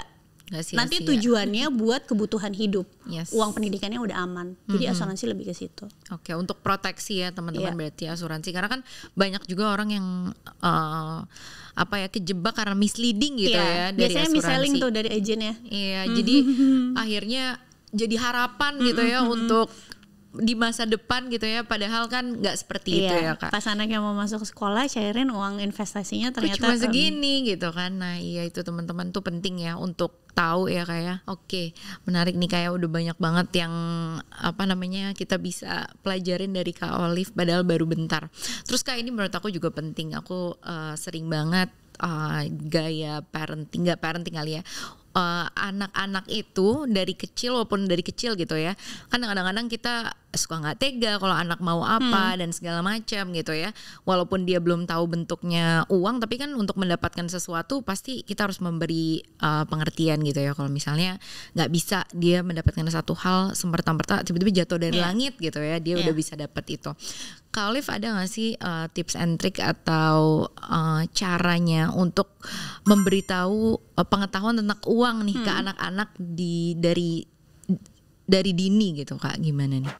Nanti tujuannya buat kebutuhan hidup, uang pendidikannya udah aman, jadi asuransi lebih ke situ. Untuk proteksi ya teman-teman berarti asuransi karena kan banyak juga orang yang kejebak karena misleading gitu ya dari biasanya asuransi. Biasanya mis-selling tuh dari agent ya. Jadi akhirnya jadi harapan gitu ya untuk di masa depan gitu ya, padahal kan nggak seperti itu ya Kak. Pas anaknya mau masuk sekolah cairin uang investasinya ternyata cuma segini gitu kan. Nah iya itu teman-teman tuh penting ya untuk tahu ya kayak. Oke, menarik nih, kayak udah banyak banget yang kita bisa pelajarin dari Kak Olive padahal baru bentar. Terus Kak, ini menurut aku juga penting. Aku sering banget gaya parenting, nggak parenting kali ya, anak-anak itu dari kecil, walaupun dari kecil gitu ya, kan kadang-kadang kita suka nggak tega kalau anak mau apa dan segala macam gitu ya, walaupun dia belum tahu bentuknya uang, tapi kan untuk mendapatkan sesuatu pasti kita harus memberi pengertian gitu ya. Kalau misalnya nggak bisa dia mendapatkan satu hal semerta-merta tiba-tiba jatuh dari langit gitu ya, dia udah bisa dapat itu. Kak Olive ada nggak sih tips and trick atau caranya untuk memberitahu pengetahuan tentang uang nih ke anak-anak dari dini gitu Kak, gimana nih?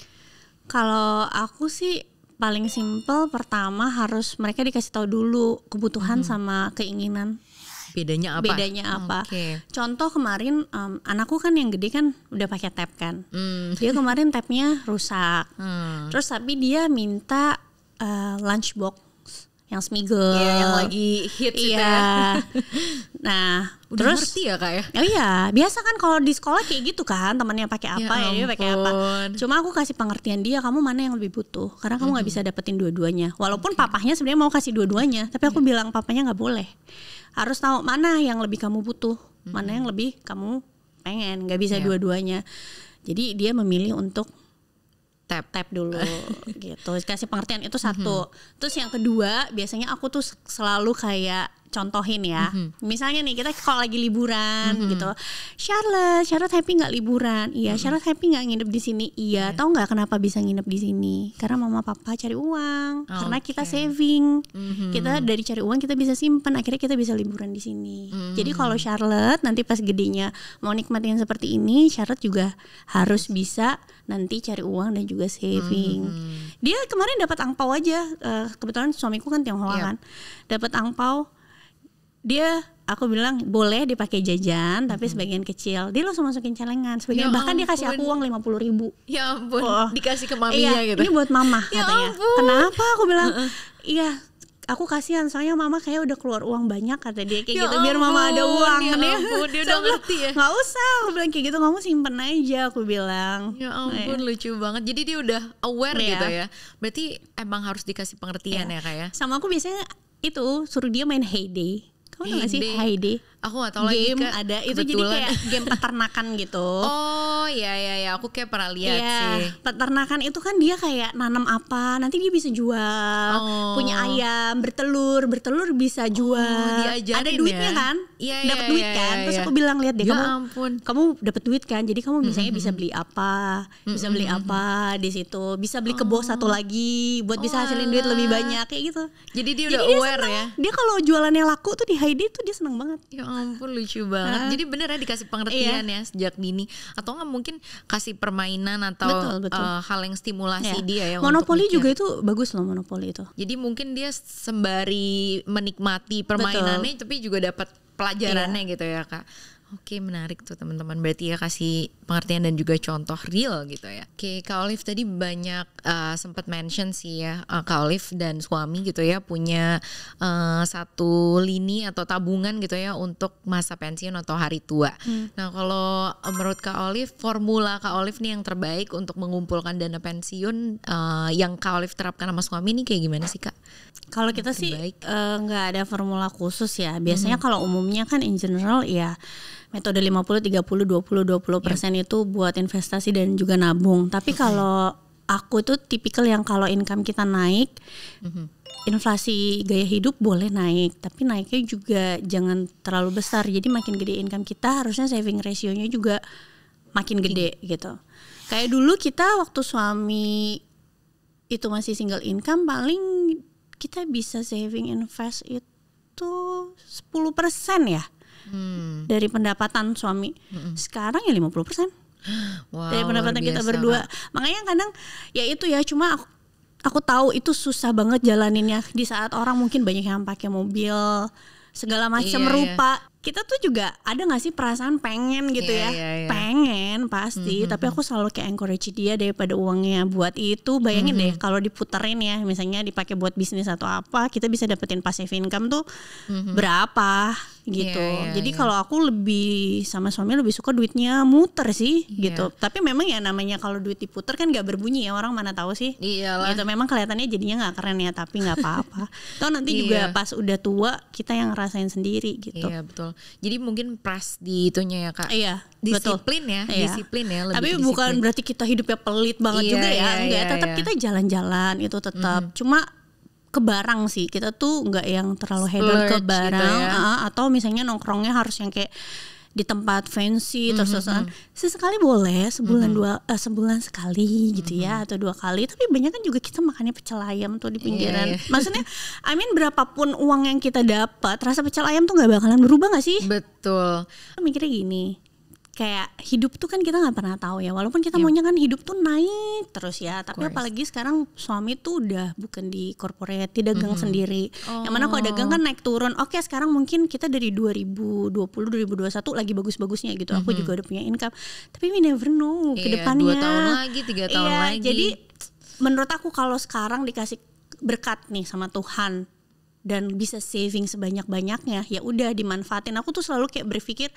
Kalau aku sih paling simpel, pertama harus mereka dikasih tahu dulu kebutuhan sama keinginan. Bedanya apa? Okay. Contoh kemarin anakku kan yang gede kan udah pakai tab kan. Dia kemarin tabnya rusak. Terus tapi dia minta lunchbox yang Smiggle, yang lagi hits itu ya. Nah, udah terus ngerti ya Kak ya? Oh iya, biasa kan kalau di sekolah kayak gitu kan, temannya pakai apa ya dia pakai apa. Cuma aku kasih pengertian dia, kamu mana yang lebih butuh, karena kamu nggak bisa dapetin dua-duanya. Walaupun papahnya sebenarnya mau kasih dua-duanya, tapi aku bilang papanya nggak boleh. Harus tahu mana yang lebih kamu butuh, mana yang lebih kamu pengen, nggak bisa dua-duanya. Jadi dia memilih untuk tap dulu gitu, kasih pengertian itu satu. Terus yang kedua, biasanya aku tuh selalu kayak contohin ya. Misalnya nih kita kalau lagi liburan gitu, Charlotte happy nggak liburan? Iya. Charlotte happy nggak nginep di sini? Iya. Tahu nggak kenapa bisa nginep di sini? Karena mama papa cari uang, karena kita saving. Kita dari cari uang kita bisa simpan, akhirnya kita bisa liburan di sini. Jadi kalau Charlotte nanti pas gedenya mau nikmatin seperti ini, Charlotte juga harus bisa nanti cari uang dan juga saving. Dia kemarin dapat angpau aja, kebetulan suamiku kan Tionghoa kan, dapat angpau. Aku bilang boleh dipakai jajan, tapi sebagian kecil dia langsung masukin celengan, sebagian bahkan dia kasih aku uang 50.000. Ya ampun, dikasih ke maminya gitu. Ini buat mama katanya. Kenapa? Aku bilang iya, aku kasihan soalnya mama kayak udah keluar uang banyak, kata dia kayak gitu, biar mama ada uang. Dia udah ngerti ya. Nggak usah, aku bilang kayak gitu, kamu simpen aja, aku bilang. Ya ampun, lucu banget. Jadi dia udah aware gitu ya. Berarti emang harus dikasih pengertian ya Kak ya. Sama aku biasanya itu suruh dia main Heyday. Kamu tau gak sih Heyday? Aku gak tau lagi game ada itu, jadi kayak game peternakan gitu. Oh ya, aku kayak pernah lihat sih. Peternakan itu kan dia kayak nanam apa, nanti dia bisa jual. Punya ayam, bertelur bisa jual. Ada duitnya ya? Kan? Dapat duit kan? Terus aku bilang, lihat deh, kamu dapat duit kan? Jadi kamu misalnya bisa beli apa, bisa beli apa di situ, bisa beli kebo satu lagi buat bisa hasilin duit lebih banyak kayak gitu. Jadi dia udah aware ya. Dia kalau jualannya laku tuh di Heyday tuh dia seneng banget. Ya ampun, lucu banget. Jadi bener ya dikasih pengertian ya sejak dini. Atau nggak mungkin kasih permainan atau betul. Hal yang stimulasi dia ya. Monopoli juga itu bagus loh, monopoli itu. Jadi mungkin dia sembari menikmati permainannya tapi juga dapat pelajarannya gitu ya Kak. Oke, menarik tuh teman-teman. Berarti ya kasih pengertian dan juga contoh real gitu ya. Oke, Kak Olive tadi banyak sempat mention sih ya, Kak Olive dan suami gitu ya punya satu lini atau tabungan gitu ya untuk masa pensiun atau hari tua. Nah kalau menurut Kak Olive, formula Kak Olive nih yang terbaik untuk mengumpulkan dana pensiun yang Kak Olive terapkan sama suami ini kayak gimana sih Kak? Kalau kita sih nggak ada formula khusus ya. Biasanya kalau umumnya kan in general ya metode 50, 30, 20% itu buat investasi dan juga nabung. Tapi kalau aku tuh tipikal yang kalau income kita naik, inflasi gaya hidup boleh naik, tapi naiknya juga jangan terlalu besar. Jadi makin gede income kita, harusnya saving ratio-nya juga makin gede gitu. Kayak dulu kita waktu suami itu masih single income, paling kita bisa saving invest itu 10% ya. Dari pendapatan suami. Sekarang ya 50%. Wow, dari pendapatan kita berdua. Makanya kadang ya itu ya, cuma aku tahu itu susah banget jalaninnya di saat orang mungkin banyak yang pakai mobil segala macam rupa. Kita tuh juga ada gak sih perasaan pengen gitu pengen pasti, tapi aku selalu kayak encourage dia daripada uangnya buat itu. Bayangin deh kalau diputerin ya, misalnya dipakai buat bisnis atau apa, kita bisa dapetin passive income tuh berapa gitu. Jadi kalau aku lebih sama suami lebih suka duitnya muter sih gitu. Tapi memang ya namanya kalau duit diputer kan gak berbunyi ya, orang mana tahu sih. Iyalah. Gitu, memang kelihatannya jadinya gak keren ya, tapi gak apa-apa. Toh nanti juga pas udah tua kita yang ngerasain sendiri gitu. Iya betul. Jadi mungkin press di itunya ya Kak. Iya, disiplin ya, disiplin ya. Lebih tapi disiplin. Bukan berarti kita hidupnya pelit banget juga ya, enggak. Tetap kita jalan-jalan itu tetap. Cuma ke barang sih, kita tuh enggak yang terlalu hedon ke barang gitu atau misalnya nongkrongnya harus yang kayak di tempat fancy terus-terusan. Sesekali boleh, sebulan sekali gitu ya, atau 2 kali. Tapi banyak kan juga kita makannya pecel ayam tuh di pinggiran. Maksudnya berapapun uang yang kita dapat, rasa pecel ayam tuh nggak bakalan berubah nggak sih? Betul. Mikirnya gini, kayak hidup tuh kan kita nggak pernah tahu ya, walaupun kita maunya kan hidup tuh naik terus ya, tapi apalagi sekarang suami tuh udah bukan di corporate, dia dagang sendiri. Yang mana kalau dagang kan naik turun. Oke, sekarang mungkin kita dari 2020 2021 lagi bagus-bagusnya gitu. Aku juga udah punya income, tapi we never know ke depannya 2 tahun lagi, 3 tahun lagi. Jadi menurut aku kalau sekarang dikasih berkat nih sama Tuhan dan bisa saving sebanyak-banyaknya, ya udah dimanfaatin. Aku tuh selalu kayak berpikir,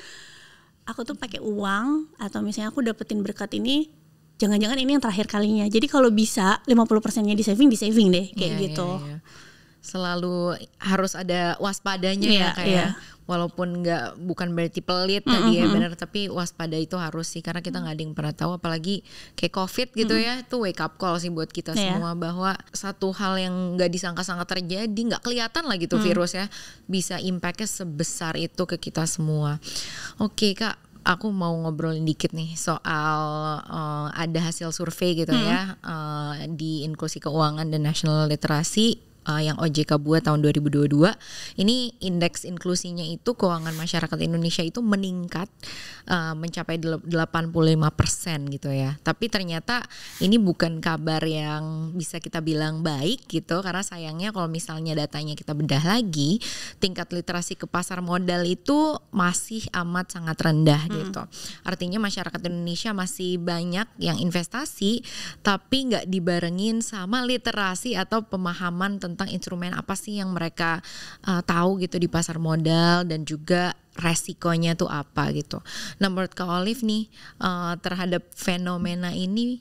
aku tuh pakai uang atau misalnya aku dapetin berkat ini, jangan-jangan ini yang terakhir kalinya. Jadi kalau bisa 50%-nya di saving deh kayak gitu. Iya. Selalu harus ada waspadanya ya kayak. Walaupun bukan berarti pelit tadi ya benar, tapi waspada itu harus sih, karena kita nggak ada yang pernah tahu, apalagi kayak COVID gitu ya, itu wake up call sih buat kita semua bahwa satu hal yang nggak disangka-sangka terjadi, nggak kelihatan lah gitu virus ya, bisa impactnya sebesar itu ke kita semua. Oke Kak, aku mau ngobrolin dikit nih soal ada hasil survei gitu ya di Inklusi Keuangan dan National Literasi yang OJK buat tahun 2022. Ini indeks inklusinya itu keuangan masyarakat Indonesia itu meningkat mencapai 85% gitu ya. Tapi ternyata ini bukan kabar yang bisa kita bilang baik gitu, karena sayangnya kalau misalnya datanya kita bedah lagi, tingkat literasi ke pasar modal itu masih amat sangat rendah gitu. Artinya masyarakat Indonesia masih banyak yang investasi tapi nggak dibarengin sama literasi atau pemahaman tentang instrumen apa sih yang mereka tahu gitu di pasar modal, dan juga resikonya tuh apa gitu. Nah menurut Kak Olive nih terhadap fenomena ini,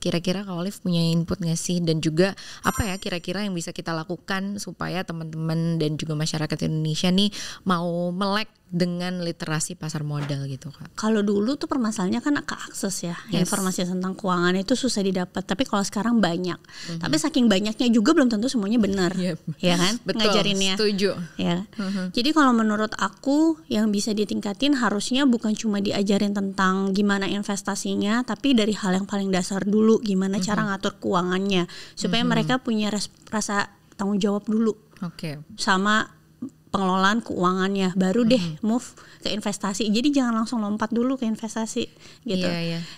kira-kira Kak Olive punya input gak sih, dan juga apa ya kira-kira yang bisa kita lakukan supaya teman-teman dan juga masyarakat Indonesia nih mau melek dengan literasi pasar modal gitu Kak? Kalau dulu tuh permasalahannya kan akses ya, informasi tentang keuangan itu susah didapat. Tapi kalau sekarang banyak. Tapi saking banyaknya juga belum tentu semuanya benar, ya kan? Betul, ngajarinnya. Setuju. Ya. Jadi kalau menurut aku yang bisa ditingkatin harusnya bukan cuma diajarin tentang gimana investasinya, tapi dari hal yang paling dasar dulu, gimana cara ngatur keuangannya, supaya mereka punya rasa tanggung jawab dulu. Sama pengelolaan keuangannya, baru deh move ke investasi. Jadi jangan langsung lompat dulu ke investasi gitu.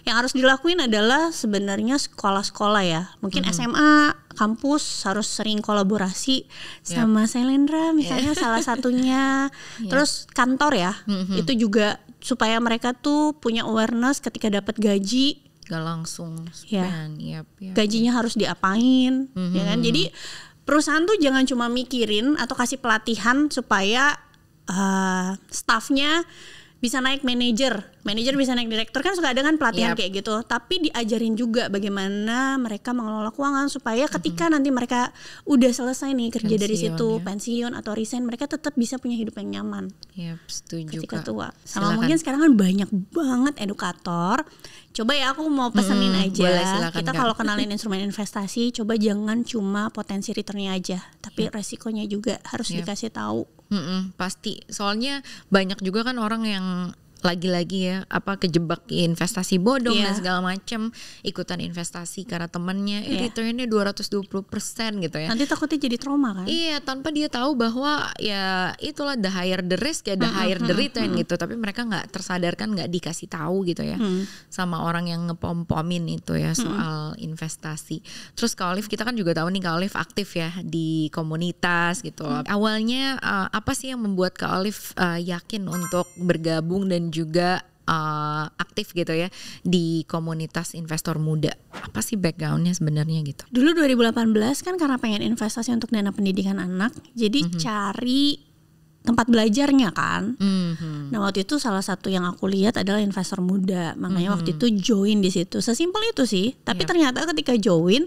Yang harus dilakuin adalah sebenarnya sekolah-sekolah ya, mungkin SMA, kampus harus sering kolaborasi sama Sailendra misalnya salah satunya. Terus kantor ya, itu juga supaya mereka tuh punya awareness ketika dapat gaji gak langsung spend. Gajinya harus diapain, ya kan? Jadi perusahaan tuh jangan cuma mikirin atau kasih pelatihan supaya staffnya bisa naik manajer bisa naik direktur, kan suka ada kan pelatihan kayak gitu. Tapi diajarin juga bagaimana mereka mengelola keuangan supaya ketika nanti mereka udah selesai nih kerja dari situ, pensiun atau resign, mereka tetap bisa punya hidup yang nyaman. Setuju ketika Kak. Tua. Sama mungkin sekarang kan banyak banget edukator. Coba ya aku mau pesenin aja. Boleh, silakan, kita kalau kenalin instrumen investasi, coba jangan cuma potensi returnnya aja, tapi resikonya juga harus dikasih tahu. Pasti, soalnya banyak juga kan orang yang lagi-lagi ya kejebak investasi bodong dan segala macam, ikutan investasi karena temannya returnnya 220% gitu ya. Nanti takutnya jadi trauma kan? Iya, tanpa dia tahu bahwa ya itulah the higher the risk ya the higher the return gitu. Tapi mereka nggak tersadarkan, nggak dikasih tahu gitu ya sama orang yang ngepom-pomin itu ya soal investasi. Terus Kak Olive, kita kan juga tahu nih Kak Olive aktif ya di komunitas gitu. Awalnya apa sih yang membuat Kak Olive yakin untuk bergabung dan juga aktif gitu ya di komunitas investor muda? Apa sih backgroundnya sebenarnya gitu? Dulu 2018 kan karena pengen investasi untuk dana pendidikan anak, jadi cari tempat belajarnya kan. Nah waktu itu salah satu yang aku lihat adalah investor muda, makanya waktu itu join di situ. Sesimpel itu sih. Tapi ternyata ketika join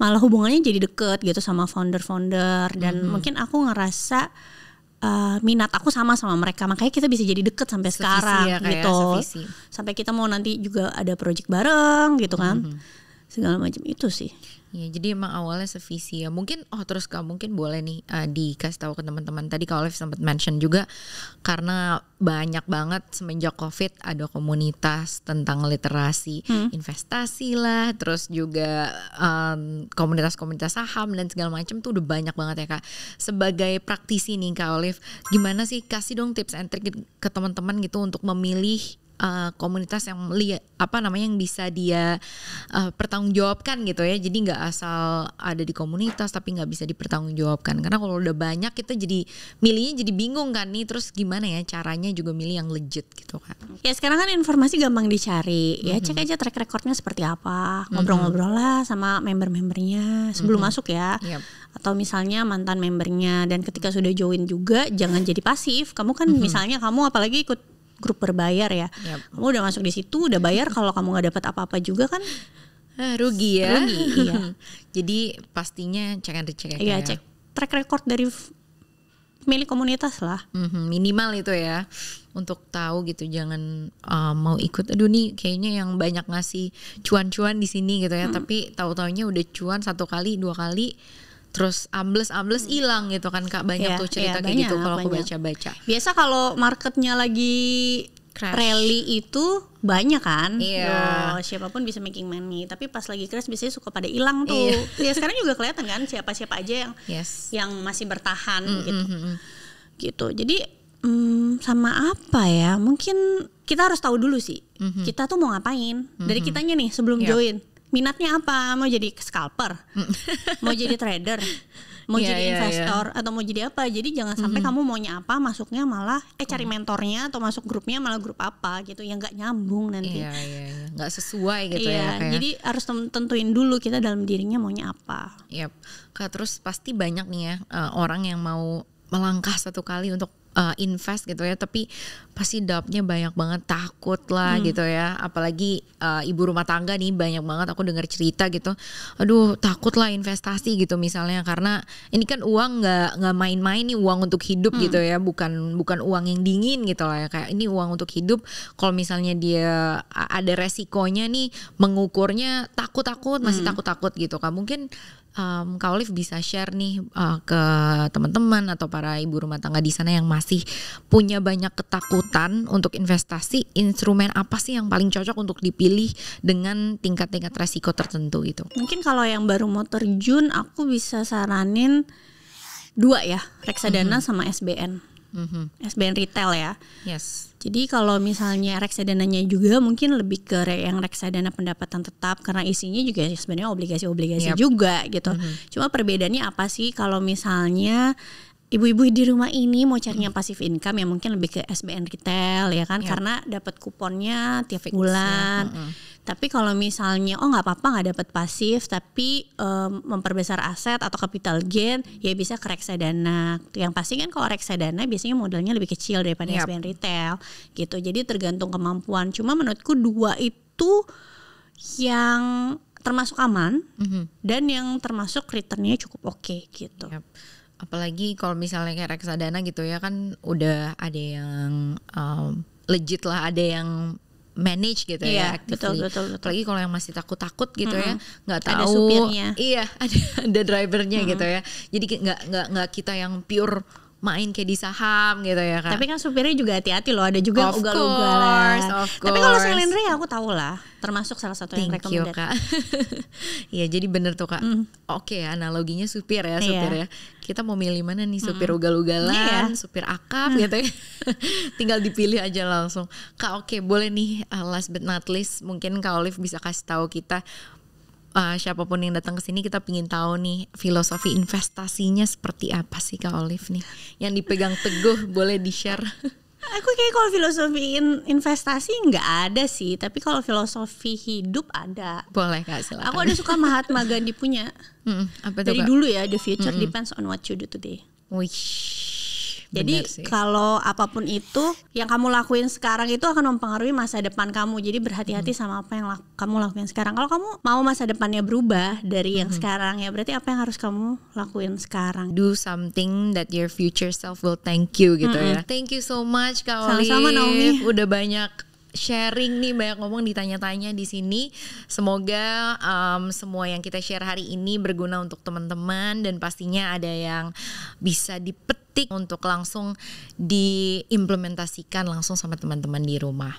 malah hubungannya jadi deket gitu sama founder-founder dan mungkin aku ngerasa minat aku sama mereka, makanya kita bisa jadi deket sampai sekarang ya, gitu. Sampai kita mau nanti juga ada project bareng gitu kan. Segala macam itu sih. Ya, jadi emang awalnya sevisi ya. Mungkin terus Kak mungkin boleh nih dikasih tahu ke teman-teman. Tadi Kak Olive sempat mention juga karena banyak banget semenjak Covid ada komunitas tentang literasi investasi lah, terus juga komunitas-komunitas saham dan segala macam tuh udah banyak banget ya Kak. Sebagai praktisi nih Kak Olive, gimana sih, kasih dong tips and trick ke teman-teman gitu untuk memilih komunitas yang yang bisa dia pertanggungjawabkan gitu ya. Jadi nggak asal ada di komunitas tapi nggak bisa dipertanggungjawabkan. Karena kalau udah banyak kita jadi milihnya jadi bingung kan nih. Terus gimana ya caranya juga milih yang legit gitu kan. Ya sekarang kan informasi gampang dicari. Ya cek aja track recordnya seperti apa. Ngobrol-ngobrol lah sama member-membernya sebelum masuk ya. Atau misalnya mantan membernya. Dan ketika sudah join juga jangan jadi pasif. Kamu kan misalnya kamu apalagi ikut grup berbayar ya, kamu udah masuk di situ, udah bayar, kalau kamu nggak dapat apa-apa juga kan rugi ya. Iya. Jadi pastinya cek and recheck ya. Iya, cek track record dari milik komunitas lah. Minimal itu ya, untuk tahu gitu. Jangan mau ikut, aduh nih kayaknya yang banyak ngasih cuan-cuan di sini gitu ya, tapi tahu-taunya udah cuan 1 kali 2 kali. Terus ambles hilang gitu kan Kak, banyak tuh cerita kayak gitu kalau aku baca-baca. Biasa kalau marketnya lagi crash, rally itu banyak kan, siapapun bisa making money. Tapi pas lagi crash biasanya suka pada hilang tuh. Ya sekarang juga kelihatan kan siapa-siapa aja yang masih bertahan gitu. Jadi sama apa ya? Mungkin kita harus tahu dulu sih. Kita tuh mau ngapain? Dari kitanya nih sebelum join. Minatnya apa? Mau jadi scalper? Mau jadi trader? Mau jadi investor? Atau mau jadi apa? Jadi jangan sampai kamu maunya apa, masuknya malah cari mentornya atau masuk grupnya malah grup apa gitu, yang gak nyambung nanti. Gak sesuai gitu ya. Jadi harus tentuin dulu kita dalam dirinya maunya apa. Kak, terus pasti banyak nih ya orang yang mau melangkah 1 kali untuk invest gitu ya, tapi pasti dapatnya banyak banget, takut lah gitu ya. Apalagi ibu rumah tangga nih, banyak banget aku dengar cerita gitu, aduh takut lah investasi gitu misalnya, karena ini kan uang nggak main-main nih, uang untuk hidup gitu ya, bukan uang yang dingin gitu lah ya, kayak ini uang untuk hidup. Kalau misalnya dia ada resikonya nih, mengukurnya takut-takut, masih takut-takut gitu Kak. Mungkin Kak Olive bisa share nih ke teman-teman atau para ibu rumah tangga di sana yang masih punya banyak ketakutan untuk investasi, instrumen apa sih yang paling cocok untuk dipilih dengan tingkat-tingkat resiko tertentu gitu? Mungkin kalau yang baru mau terjun, aku bisa saranin 2 ya, reksadana sama SBN. SBN retail ya. Jadi kalau misalnya reksadananya juga mungkin lebih ke yang reksadana pendapatan tetap, karena isinya juga sebenarnya obligasi-obligasi juga gitu. Cuma perbedaannya apa sih, kalau misalnya ibu-ibu di rumah ini mau carinya passive income ya mungkin lebih ke SBN retail ya kan, karena dapat kuponnya tiap bulan. Tapi kalau misalnya nggak apa-apa nggak dapat pasif tapi memperbesar aset atau capital gain, ya bisa ke reksadana. Yang pasti kan kalau reksadana biasanya modalnya lebih kecil daripada SBN retail gitu. Jadi tergantung kemampuan. Cuma menurutku 2 itu yang termasuk aman dan yang termasuk returnnya cukup oke gitu. Apalagi kalau misalnya kayak reksadana gitu ya kan udah ada yang legit lah, ada yang manage gitu ya, betul. Apalagi kalau yang masih takut-takut gitu ya, nggak tahu, ada supirnya, ada drivernya gitu ya. Jadi nggak kita yang pure main kayak di saham gitu ya Kak. Tapi kan supirnya juga hati-hati loh, ada juga yang ugal-ugalan. Tapi kalau Celine Ray aku tahu lah, termasuk salah satu yang rekomendasi. Kak. Iya, jadi bener tuh Kak. Oke, analoginya supir ya, supir ya. Kita mau milih mana nih, supir ugal-ugalan, supir akap gitu ya. Tinggal dipilih aja langsung. Kak, oke, boleh nih last but not least, mungkin Kak Olive bisa kasih tahu kita, siapapun yang datang ke sini, kita pingin tahu nih filosofi investasinya seperti apa sih Kak Olive nih yang dipegang teguh, boleh di-share? Aku kayak kalau filosofi investasi nggak ada sih, tapi kalau filosofi hidup ada. Boleh Kak, silakan. Aku ada suka Mahatma Gandhi punya. Apa itu, dari Kak? dulu ya, the future depends on what you do today. Jadi kalau apapun itu yang kamu lakuin sekarang itu akan mempengaruhi masa depan kamu. Jadi berhati-hati sama apa yang kamu lakuin sekarang. Kalau kamu mau masa depannya berubah dari yang sekarang, ya berarti apa yang harus kamu lakuin sekarang. Do something that your future self will thank you gitu ya. Thank you so much Kak Olive. Sama-sama Naomi. Udah banyak sharing nih, banyak ngomong, ditanya-tanya di sini. Semoga semua yang kita share hari ini berguna untuk teman-teman, dan pastinya ada yang bisa dipetik untuk langsung diimplementasikan langsung sama teman-teman di rumah.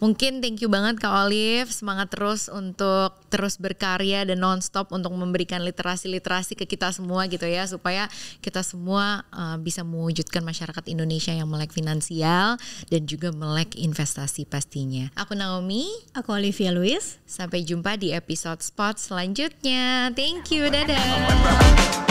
Mungkin thank you banget Kak Olive, semangat terus untuk terus berkarya dan nonstop untuk memberikan literasi-literasi ke kita semua gitu ya, supaya kita semua bisa mewujudkan masyarakat Indonesia yang melek finansial dan juga melek investasi pastinya. Aku Naomi. Aku Olivia Louis. Sampai jumpa di episode Spot selanjutnya. Thank you, dadah.